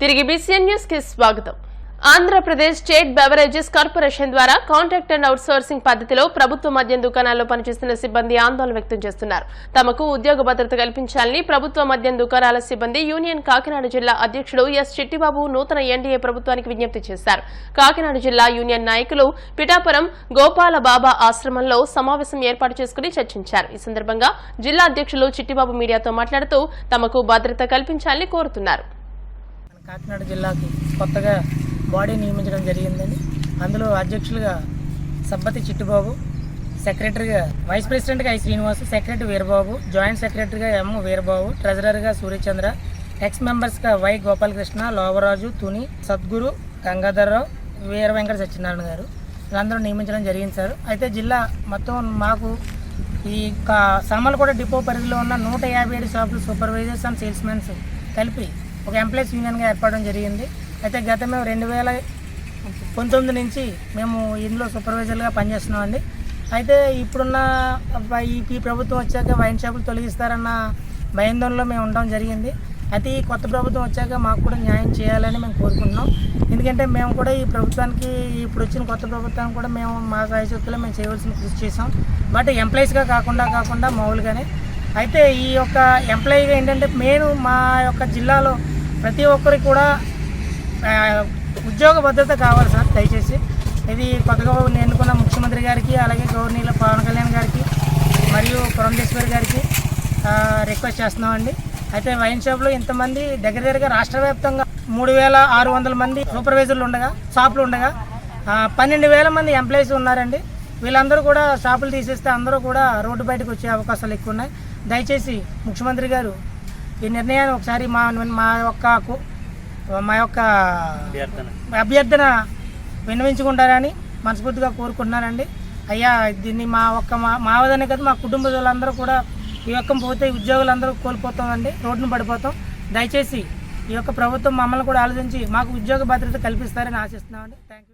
తిరిగి BCN news కి స్వాగతం. ఆంధ్రప్రదేశ్ స్టేట్ బెవరేజెస్ కార్పొరేషన్ ద్వారా కాంట్రాక్ట్ అండ్ అవుట్సోర్సింగ్ పద్ధతిలో ప్రభుత్వ మద్యం దుకాణాల్లో పనిచేస్తున్న సిబ్బంది ఆందోళన వ్యక్తం చేస్తున్నారు. తమకు ఉద్యోగ భద్రత కల్పించాలని ప్రభుత్వ మద్యం దుకాణాల సిబ్బంది యూనియన్ కాకినాడ జిల్లా అధ్యక్షుడు ఎస్ చిట్టిబాబు నూతన ఎన్డీఏ ప్రభుత్వానికి విజ్ఞప్తి చేశారు. కాకినాడ జిల్లా యూనియన్ నాయకులు పిఠాపురం గోపాల బాబా ఆశ్రమంలో సమావేశం ఏర్పాటు చేసుకుని చర్చించారు. ఈ సందర్భంగా జిల్లా అధ్యక్షులు చిట్టిబాబు మీడియాతో మాట్లాడుతూ తమకు భద్రత కల్పించాలని కోరుతున్నారు. కాకినాడ జిల్లాకి కొత్తగా బాడీ నియమించడం జరిగిందని, అందులో అధ్యక్షులుగా సబ్బతి చిట్టిబాబు, సెక్రటరీగా వైస్ ప్రెసిడెంట్గా I Srinivas, secretary Veerababu, joint సెక్రటరీగా ఎం వీరబాబు, ట్రెజరర్గా సూర్యచంద్ర, ఎక్స్ మెంబర్స్గా వై గోపాలకృష్ణ, లోవరాజు, తుని, సద్గురు, గంగాధర్రావు, వీర వెంకట సత్యనారాయణ గారు వీళ్ళందరూ నియమించడం జరిగింది సార్. అయితే జిల్లా మొత్తం మాకు ఈ సామర్లకోట డిపో పరిధిలో ఉన్న 157 షాపులు సూపర్వైజర్స్ అండ్ సేల్స్మెన్స్ కలిపి ఒక ఎంప్లాయీస్ యూనియన్గా ఏర్పడడం జరిగింది. అయితే గత మేము 2019 నుంచి మేము ఇందులో సూపర్వైజర్గా పనిచేస్తున్నామండి. అయితే ఇప్పుడున్న ఈ ప్రభుత్వం వచ్చాక వైన్ షాపులు తొలగిస్తారన్న భయాందోళనలో మేము ఉండడం జరిగింది. అయితే ఈ కొత్త ప్రభుత్వం వచ్చాక మాకు కూడా న్యాయం చేయాలని మేము కోరుకుంటున్నాం. ఎందుకంటే మేము కూడా ఈ ప్రభుత్వానికి, ఇప్పుడు వచ్చిన కొత్త ప్రభుత్వానికి కూడా మేము మా సాయశక్తుల్లో మేము చేయవలసిన కృషి చేసాం. బట్ ఎంప్లాయీస్గా కాకుండా మామూలుగానే. అయితే ఈ యొక్క ఎంప్లాయీగా ఏంటంటే మెయిన్ మా యొక్క జిల్లాలో ప్రతి ఒక్కరికి కూడా ఉద్యోగ భద్రత కావాలి సార్. దయచేసి ఇది కొత్తగా ఎన్నుకున్న ముఖ్యమంత్రి గారికి, అలాగే గవర్నీల పవన్ కళ్యాణ్ గారికి మరియు పురంధేశ్వరి గారికి రిక్వెస్ట్ చేస్తున్నామండి. అయితే వైన్ షాప్లో ఇంతమంది దగ్గరగా రాష్ట్ర వ్యాప్తంగా 3600 మంది సూపర్వైజర్లు ఉండగా, షాపులు ఉండగా 12,000 మంది ఎంప్లాయీస్ ఉన్నారండి. వీళ్ళందరూ కూడా షాపులు తీసేస్తే అందరూ కూడా రోడ్డు బయటకు వచ్చే అవకాశాలు ఎక్కువ ఉన్నాయి. దయచేసి ముఖ్యమంత్రి గారు ఈ నిర్ణయాన్ని ఒకసారి మా యొక్క అభ్యర్థన విన్నవించుకుంటారని మనస్ఫూర్తిగా కోరుకుంటున్నానండి. అయ్యా, దీన్ని మావదనే కదా, మా కుటుంబ వాళ్ళందరూ కూడా ఈ యొక్క పోతే ఉద్యోగులందరూ కోల్పోతామండి, రోడ్డును పడిపోతాం. దయచేసి ఈ యొక్క ప్రభుత్వం మమ్మల్ని కూడా ఆలోచించి మాకు ఉద్యోగ భద్రత కల్పిస్తారని ఆశిస్తున్నామండి. Thank you.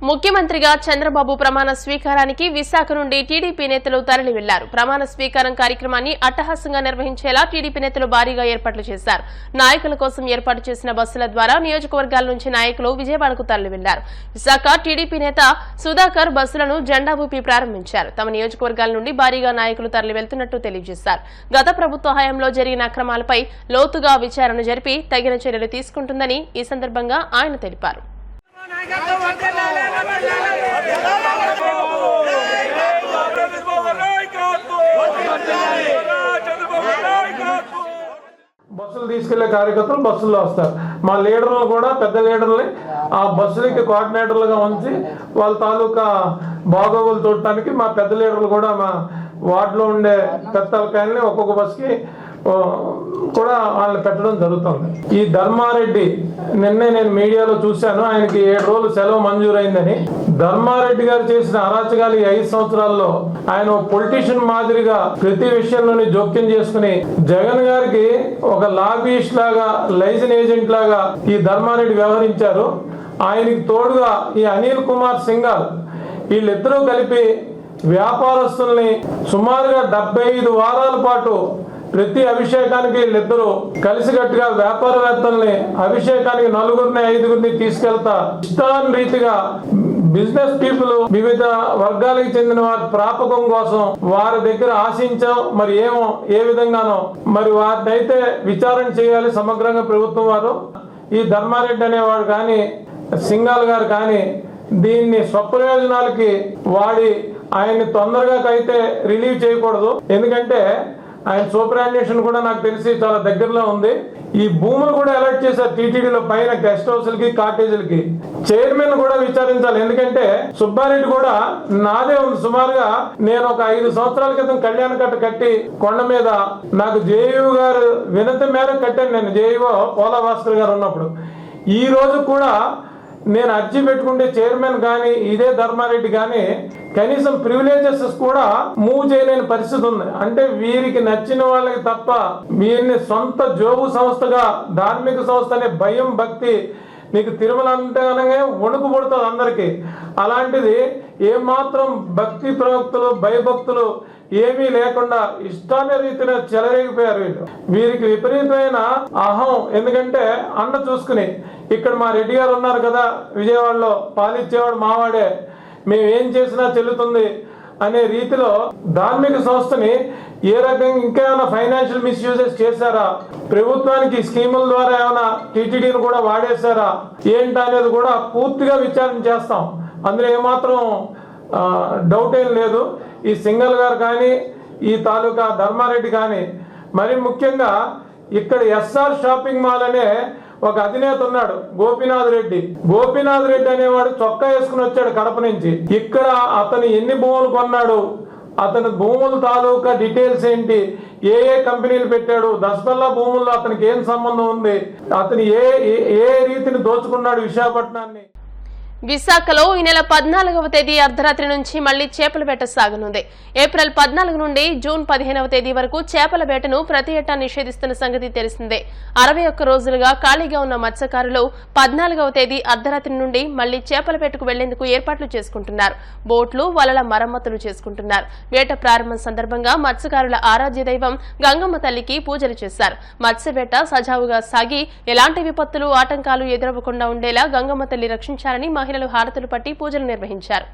ముఖ్యమంత్రిగా చంద్రబాబు ప్రమాణ స్వీకారానికి విశాఖ నుండి టీడీపీ నేతలు తరలి వెళ్లారు. ప్రమాణ స్వీకారం కార్యక్రమాన్ని అట్టహాసంగా నిర్వహించేలా టీడీపీ నేతలు భారీగా ఏర్పాట్లు చేశారు. నాయకుల కోసం ఏర్పాటు చేసిన బస్సుల ద్వారా నియోజకవర్గాల నుంచి నాయకులు విజయవాడకు తరలి వెళ్లారు. విశాఖ టీడీపీ నేత సుధాకర్ బస్సులను జెండా ఊపి ప్రారంభించారు. తమ నియోజకవర్గాల నుండి భారీగా నాయకులు తరలి వెళ్తున్నట్టు తెలియజేశారు. గత ప్రభుత్వ హయాంలో జరిగిన అక్రమాలపై లోతుగా విచారణ జరిపి తగిన చర్యలు తీసుకుంటుందని ఈ సందర్భంగా ఆయన తెలిపారు. బస్సులు తీసుకెళ్లే కార్యకర్తలు బస్సుల్లో వస్తారు. మా లీడర్లు కూడా పెద్ద లీడర్ని ఆ బస్సులకి కోఆర్డినేటర్లుగా ఉంచి వాళ్ళ తాలూకా బాగోగులు చూడటానికి మా పెద్ద లీడర్లు కూడా మా వార్డులో ఉండే పెద్దలకాయల్ని ఒక్కొక్క బస్సుకి కూడా వాళ్ళని పెట్టడం జరుగుతుంది. ఈ ధర్మారెడ్డి నిన్నే నేను మీడియాలో చూశాను, ఆయనకి 7 రోజులు సెలవు మంజూరైందని. ధర్మారెడ్డి గారు చేసిన అరాచకాలు ఈ 5 సంవత్సరాల్లో ఆయన పొలిటీషియన్ మాదిరిగా ప్రతి విషయంలోని జోక్యం చేసుకుని జగన్ గారికి ఒక లాబీయిస్ట్ లాగా, లైజన్ ఏజెంట్ లాగా ఈ ధర్మారెడ్డి వ్యవహరించారు. ఆయనకి తోడుగా ఈ అనిల్ కుమార్ సింఘాల్ వీళ్ళిద్దరూ కలిపి వ్యాపారస్తుల్ని సుమారుగా 75 వారాల పాటు ప్రతి అభిషేకానికి వీళ్ళిద్దరూ కలిసికట్టుగా వ్యాపారవేత్తల్ని అభిషేకానికి 4గురిని 5గురిని తీసుకెళ్తా ఇష్టాన్ రీతిగా బిజినెస్ పీపుల్, వివిధ వర్గాలకు చెందిన వారి ప్రాపకం కోసం వారి దగ్గర ఆశించాం. మరి ఏ విధంగానో మరి వారిని అయితే విచారణ చేయాలి సమగ్రంగా ప్రభుత్వం వారు. ఈ ధర్మారెడ్డి అనేవాడు కానీ, సింఘాల్ గారు కానీ దీన్ని స్వప్రయోజనాలకి వాడి ఆయన్ని తొందరగా అయితే రిలీవ్ చేయకూడదు. ఎందుకంటే ఆయన సూపరాన్వేషణ కూడా నాకు తెలిసి చాలా దగ్గరలో ఉంది. ఈ భూములు కూడా అలర్ట్ చేశారు టీటీడీలో పైన గెస్ట్ హౌస్లకి, కాటేజీలకి. చైర్మన్ కూడా విచారించాలి. ఎందుకంటే సుబ్బారెడ్డి కూడా నాదే ఉంది. సుమారుగా నేను ఒక 5 సంవత్సరాల క్రితం కళ్యాణ కట్ట కట్టి కొండ మీద నాకు జేయూ గారు వినతి మేరకు కట్టాను. నేను జేఈఓ పోలా భాస్కర్ గారు ఉన్నప్పుడు. ఈ రోజు కూడా నేను అర్జీ పెట్టుకుంటే చైర్మన్ కానీ ఇదే ధర్మారెడ్డి కానీ కనీసం ప్రివిలేజెస్ కూడా మూవ్ చేయలేని పరిస్థితి ఉంది. అంటే వీరికి నచ్చిన వాళ్ళకి తప్ప వీరిని సొంత జోబు సంస్థగా, ధార్మిక సంస్థ అనే భయం, భక్తి నీకు తిరుమల అంటేనే వణుకు పుడుతుంది అందరికీ. అలాంటిది ఏమాత్రం భక్తి ప్రవక్తులు, భయభక్తులు ఏమీ లేకుండా ఇష్టాన్ని రీతిలో చెలరేగిపోయారు వీళ్ళు. వీరికి విపరీతమైన అహం. ఎందుకంటే అన్న చూసుకుని ఇక్కడ మా రెడ్డి గారు ఉన్నారు కదా, విజయవాడలో పాలిచ్చేవాడు మావాడే, మేము ఏం చేసినా చెల్లుతుంది అనే రీతిలో ధార్మిక సంస్థని ఏ రకంగా ఇంకా ఏమైనా ఫైనాన్షియల్ మిస్యూజెస్ చేశారా, ప్రభుత్వానికి స్కీముల ద్వారా ఏమైనా టీటీడీని కూడా వాడేశారా ఏంటనేది కూడా పూర్తిగా విచారణ చేస్తాం. అందులో ఏమాత్రం డౌట్ ఏం లేదు. ఈ సింగల్ గారు కానీ, ఈ తాలూకా ధర్మారెడ్డి కానీ, మరి ముఖ్యంగా ఇక్కడ ఎస్ఆర్ షాపింగ్ మాల్ అనే ఒక అధినేత ఉన్నాడు, గోపీనాథ్ రెడ్డి అనేవాడు చొక్కా వేసుకుని వచ్చాడు కడప నుంచి. ఇక్కడ అతను ఎన్ని భూములు కొన్నాడు, అతని భూముల తాలూకా డీటెయిల్స్ ఏంటి, ఏ కంపెనీలు పెట్టాడు, దశపల్లా భూముల్లో అతనికి ఏం సంబంధం ఉంది, అతను ఏ రీతిని దోచుకున్నాడు విశాఖపట్నాన్ని. విశాఖలో ఈ నెల 14వ తేదీ అర్ధరాత్రి నుంచి మళ్లీ చేపల వేట సాగనుంది. ఏప్రిల్ 14 నుండి జూన్ 15వ తేదీ వరకు చేపల వేటను ప్రతి ఏటా నిషేధిస్తున్న సంగతి తెలిసిందే. 61 రోజులుగా ఖాళీగా ఉన్న మత్స్యకారులు 14వ తేదీ అర్ధరాత్రి నుండి మళ్లీ చేపల వేటకు వెళ్లేందుకు ఏర్పాట్లు చేసుకుంటున్నారు. బోట్లు, వలల మరమ్మతులు చేసుకుంటున్నారు. వేట ప్రారంభం సందర్భంగా మత్స్యకారుల ఆరాధ్య దైవం గంగమ్మ తల్లికి పూజలు చేశారు. మత్స్యవేట సజావుగా సాగి ఎలాంటి విపత్తులు, ఆటంకాలు ఎదురవ్వకుండా ఉండేలా గంగమ్మ తల్లి రక్షించాలని మహిళలు హారతులు పట్టి పూజలు నిర్వహించారు.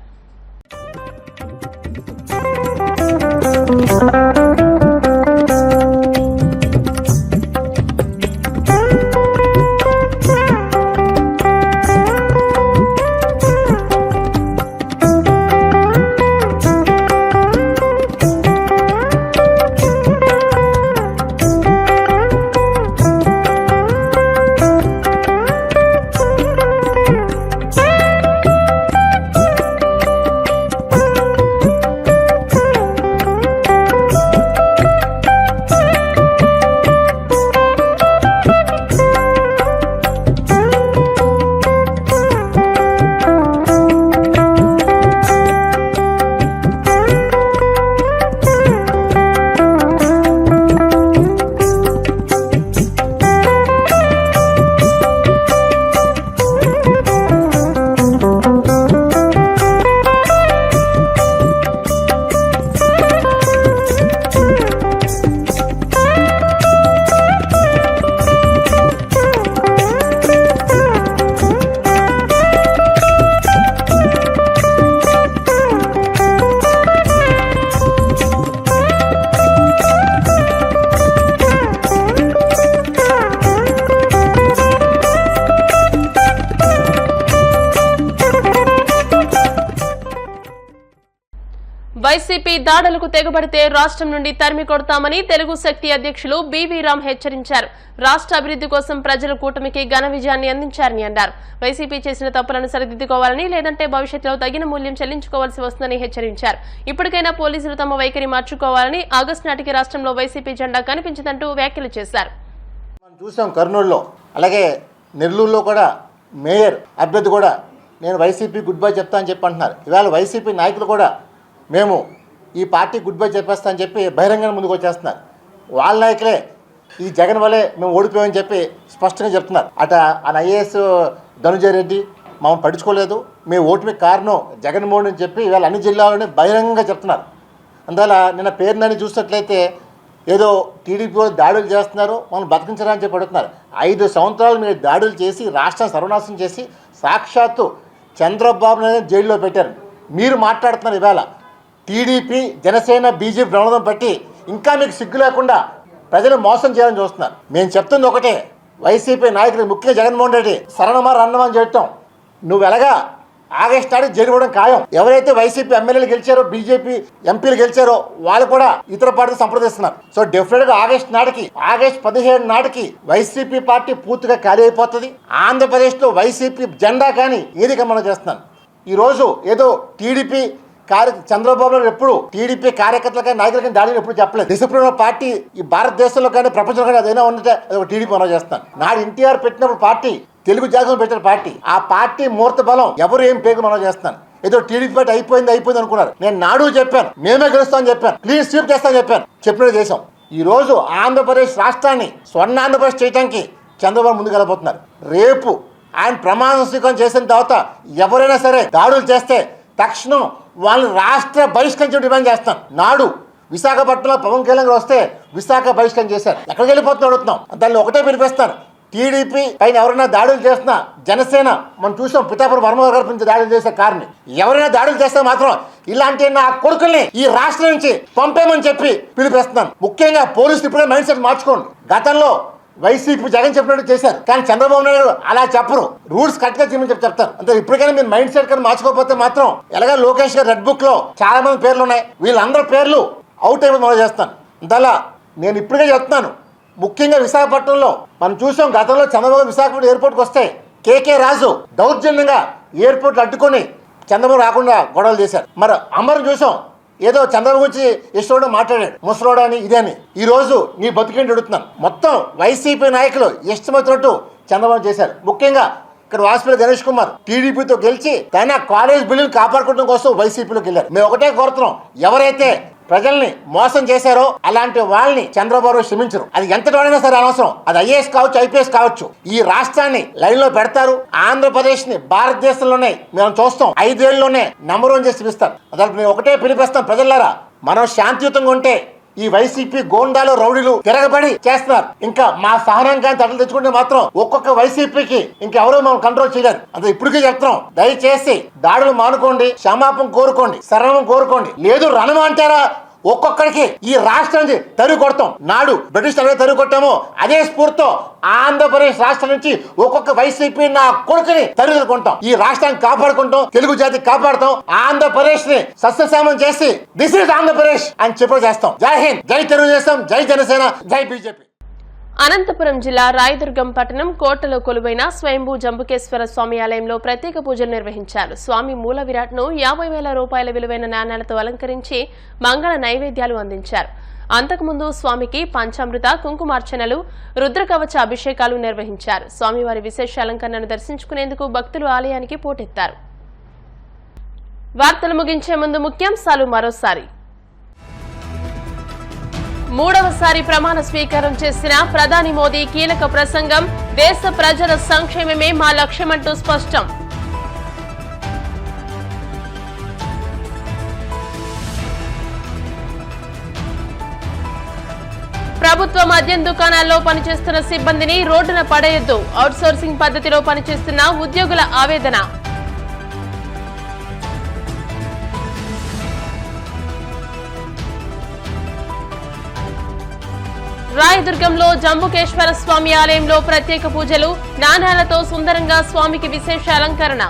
వైసీపీ దాడులకు తెగబడితే రాష్ట్రం నుండి తరిమి కొడతామని తెలుగు శక్తి అధ్యక్షులు బివి రామ్ హెచ్చరించారు. రాష్ట్ర అభివృద్ధి కోసం ప్రజల కూటమికి ఘన విజయాన్ని అందించారని అన్నారు. వైసీపీ చేసిన తప్పులను సరిదిద్దుకోవాలని, లేదంటే భవిష్యత్తులో తగిన మూల్యం చెల్లించుకోవాల్సి వస్తుందని హెచ్చరించారు. ఇప్పటికైనా పోలీసులు తమ వైఖరి మార్చుకోవాలని, ఆగస్టు నాటికి రాష్ట్రంలో వైసీపీ జెండా కనిపించదంటూ వ్యాఖ్యలు చేశారు. చూసాం కర్నూలులో, అలాగే నెల్లూరులో కూడా మేయర్ అభ్యర్థి కూడా నేను వైసీపీ గుడ్ బై చెప్తా అని చెప్పి అంటున్నారు. ఇవాళ వైసీపీ నాయకులు కూడా మేము ఈ పార్టీ గుడ్ బై చెప్పేస్తా అని చెప్పి బహిరంగంగా ముందుకు వచ్చేస్తున్నారు. వాళ్ళ నాయకులే ఈ జగన్ వల్లే మేము ఓడిపోయామని చెప్పి స్పష్టంగా చెప్తున్నారు. అట ఆయన ఐఏఎస్ ధనుంజయ రెడ్డి మమ్మల్ని పట్టించుకోలేదు, మేము ఓటమికి కారణం జగన్మోహన్ అని చెప్పి ఇవాళ అన్ని జిల్లాలోనే బహిరంగంగా చెప్తున్నారు. అందువల్ల నిన్న పేరునని చూసినట్లయితే ఏదో టీడీపీ దాడులు చేస్తున్నారు, మనం బతికించడానికి చెప్పి అడుగుతున్నారు. 5 సంవత్సరాలు మీరు దాడులు చేసి రాష్ట్రాన్ని సర్వనాశనం చేసి సాక్షాత్తు చంద్రబాబు నాయుడు జైల్లో పెట్టారు. మీరు మాట్లాడుతున్నారు ఇవాళ టీడీపీ, జనసేన, బీజేపీ ప్రమాదం బట్టి ఇంకా మీకు సిగ్గు లేకుండా ప్రజలు మోసం చేయాలని చూస్తున్నారు. మేము చెప్తుంది ఒకటే, వైసీపీ నాయకులు ముఖ్యంగా జగన్మోహన్ రెడ్డి శరణమా రన్నమని చెప్పటం, నువ్వు ఎలాగా ఆగస్టు నాటికి జైలు పోవడం ఖాయం. ఎవరైతే వైసీపీ ఎమ్మెల్యేలు గెలిచారో, బీజేపీ ఎంపీలు గెలిచారో వాళ్ళు కూడా ఇతర పార్టీలు సంప్రదిస్తున్నారు. సో డెఫినెట్గా ఆగస్టు 17 నాటికి వైసీపీ పార్టీ పూర్తిగా ఖాళీ అయిపోతుంది. ఆంధ్రప్రదేశ్లో వైసీపీ జెండా కానీ ఏది మనం చేస్తున్నాను. ఈరోజు ఏదో టీడీపీ చంద్రబాబు నాయుడు ఎప్పుడు టీడీపీ కార్యకర్తలు కానీ నాయకులు కానీ దాడిని ఎప్పుడు చెప్పలేదు. డిసిప్లిన్ పార్టీ ఈ భారతదేశంలో కానీ ప్రపంచంలో కానీ అదైనా ఉంటే అది ఒక టీడీపీ మనం చేస్తాను. నాడు ఎన్టీఆర్ పెట్టినప్పుడు పార్టీ తెలుగు జాగరణ పెట్టిన పార్టీ, ఆ పార్టీ మూర్త బలం ఎవరు ఏం పేరు మనం చేస్తాను. ఏదో టీడీపీ పార్టీ అయిపోయింది అనుకున్నారు. నేను నాడు చెప్పాను, మేమే గెలుస్తామని చెప్పాను, క్లీన్ స్వీప్ చేస్తామని చెప్పాను, చెప్పినట్టు చేశాం. ఈ రోజు ఆంధ్రప్రదేశ్ రాష్ట్రాన్ని స్వర్ణ ఆంధ్రప్రదేశ్ చేయడానికి చంద్రబాబు ముందుకు వెళ్ళబోతున్నారు. రేపు ఆయన ప్రమాణ స్వీకారం చేసిన తర్వాత ఎవరైనా సరే దాడులు చేస్తే తక్షణం వాళ్ళని రాష్ట్ర బహిష్కరించడం డిమాండ్ చేస్తాను. నాడు విశాఖపట్నంలో పవన్ కళ్యాణ్ గారు వస్తే విశాఖ బహిష్కరణ చేశారు. ఎక్కడికి వెళ్ళిపోతున్నా అడుగుతున్నాం. దాన్ని ఒకటే పిలిపిస్తాను, టీడీపీ పైన ఎవరైనా దాడులు చేస్తున్నా, జనసేన మనం చూసాం పిఠాపురం వర్మ గారి నుంచి దాడులు చేసే కారణం, ఎవరైనా దాడులు చేస్తే మాత్రం ఇలాంటి నా కొడుకుల్ని ఈ రాష్ట్రం నుంచి పంపేమని చెప్పి పిలిపిస్తున్నాను. ముఖ్యంగా పోలీసులు ఇప్పుడే మైండ్ సెట్ మార్చుకోండి. గతంలో వైసీపీ జగన్ చెప్పినట్టు చేశారు, కానీ చంద్రబాబు నాయుడు అలా చెప్పరు, రూల్స్ కరెక్ట్ గా చేయమని చెప్తారు. అంటే ఇప్పటికైనా మీరు మైండ్ సెట్ కానీ మార్చుకోకపోతే మాత్రం ఎలాగా లోకేష్ గారు రెడ్ బుక్ లో చాలా మంది పేర్లు ఉన్నాయి, వీళ్ళందరి పేర్లు అవుట్ అయిపోయి మొదలు చేస్తాను. అందువల్ల నేను ఇప్పటికే చెప్తున్నాను, ముఖ్యంగా విశాఖపట్నంలో మనం చూసాం గతంలో చంద్రబాబు విశాఖపట్నం ఎయిర్పోర్ట్కి వస్తే కేకే రాజు దౌర్జన్యంగా ఎయిర్పోర్ట్లు అడ్డుకొని చంద్రబాబు రాకుండా గొడవలు చేశారు. మరి అమరు చూసాం, ఏదో చంద్రబాబు గురించి ఇష్టం మాట్లాడాడు, ముసలోడు అని ఇదేని. ఈ రోజు నీ బతికేంటి అడుగుతున్నాను. మొత్తం వైసీపీ నాయకులు ఇష్టమొచ్చినట్టు చంద్రబాబు చేశారు. ముఖ్యంగా ఇక్కడ వాసుపల్లి గణేష్ కుమార్ టీడీపీతో గెలిచి తన కాలేజ్ బిల్లులు కాపాడుకోవడం కోసం వైసీపీలోకి వెళ్ళారు. మేము ఒకటే కోరుతున్నాం, ఎవరైతే ప్రజల్ని మోసం చేశారో అలాంటి వాళ్ళని చంద్రబాబు క్షమించరు. అది ఎంతటి వాడైనా సరే అనవసరం, అది ఐఏఎస్ కావచ్చు, ఐపీఎస్ కావచ్చు. ఈ రాష్ట్రాన్ని లైన్ లో పెడతారు. ఆంధ్రప్రదేశ్ ని భారతదేశంలోనే మేము చూస్తాం 5 ఏళ్లలోనే నెంబర్ 1 చేసి చూపిస్తారు. అసలు మేము ఒకటే పిలిపిస్తాం, ప్రజలారా మనం శాంతియుతంగా ఉంటే ఈ వైసీపీ గోండాలు రౌడీలు తిరగబడి చేస్తున్నారు. ఇంకా మా సహనం కానీ తటలు తెచ్చుకుంటే మాత్రం ఒక్కొక్క వైసీపీకి ఇంకెవరో మనం కంట్రోల్ చేయలేరు. అంటే ఇప్పటికే చెప్తున్నాం, దయచేసి దాడులు మానుకోండి, క్షమాపణ కోరుకోండి, శరణం కోరుకోండి. లేదు రణం అంటారా, ఒక్కొక్కడికి ఈ రాష్ట్రానికి తరుగు కొడతాం. నాడు బ్రిటిష్ తరుగు కొట్టామో అదే స్ఫూర్తితో ఆంధ్రప్రదేశ్ రాష్ట్రం నుంచి ఒక్కొక్క వైసీపీ నా కొడుకుని తరుగు కొంటాం. ఈ రాష్ట్రాన్ని కాపాడుకుంటాం, తెలుగు జాతి కాపాడుతాం, ఆంధ్రప్రదేశ్ ని సస్యశ్యామం చేసి దిస్ ఇస్ ఆంధ్రప్రదేశ్ అని చెప్పి చేస్తాం. జై హింద్, జై తెలుగుదేశం, జై జనసేన, జై బీజేపీ. అనంతపురం జిల్లా రాయదుర్గం పట్టణం కోటలో కొలువైన స్వయంభూ జంబుకేశ్వర స్వామి ఆలయంలో ప్రత్యేక పూజలు నిర్వహించారు. స్వామి మూల విరాట్ను 50,000 రూపాయల విలువైన నాణ్యాలతో అలంకరించి మంగళ నైవేద్యాలు అందించారు. అంతకుముందు స్వామికి పంచామృత, కుంకుమార్చనలు, రుద్రకవచ అభిషేకాలు నిర్వహించారు. స్వామివారి విశేష అలంకరణను దర్శించుకునేందుకు భక్తులు ఆలయానికి పోటెత్తారు. వార్తలు ముగించే ముందు ముఖ్యాంశాలు మరోసారి. 3వసారి ప్రమాణ స్వీకారం చేసిన ప్రధాని మోదీ కీలక ప్రసంగం, దేశ ప్రజల సంక్షేమమే మా లక్ష్యమంటూ స్పష్టం. ప్రభుత్వ మద్యం దుకాణాల్లో పనిచేస్తున్న సిబ్బందిని రోడ్డున పడేయొద్దు, అవుట్సోర్సింగ్ పద్ధతిలో పనిచేస్తున్న ఉద్యోగుల ఆవేదన. రాయదుర్గంలో జంబుకేశ్వర స్వామి ఆలయంలో ప్రత్యేక పూజలు, నాణ్యాలతో సుందరంగా స్వామికి విశేష అలంకరణ.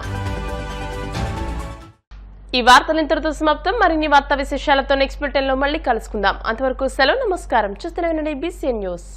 ఈ వార్తలు ఇంతటితో సమాప్తం. మరిన్ని వార్తా విశేషాలతో నెక్స్ట్ బులెటిన్ లో మళ్ళీ కలుసుకుందాం. అంతవరకు సెలవు, నమస్కారం. చూస్తూనే ఉండండి BCN న్యూస్.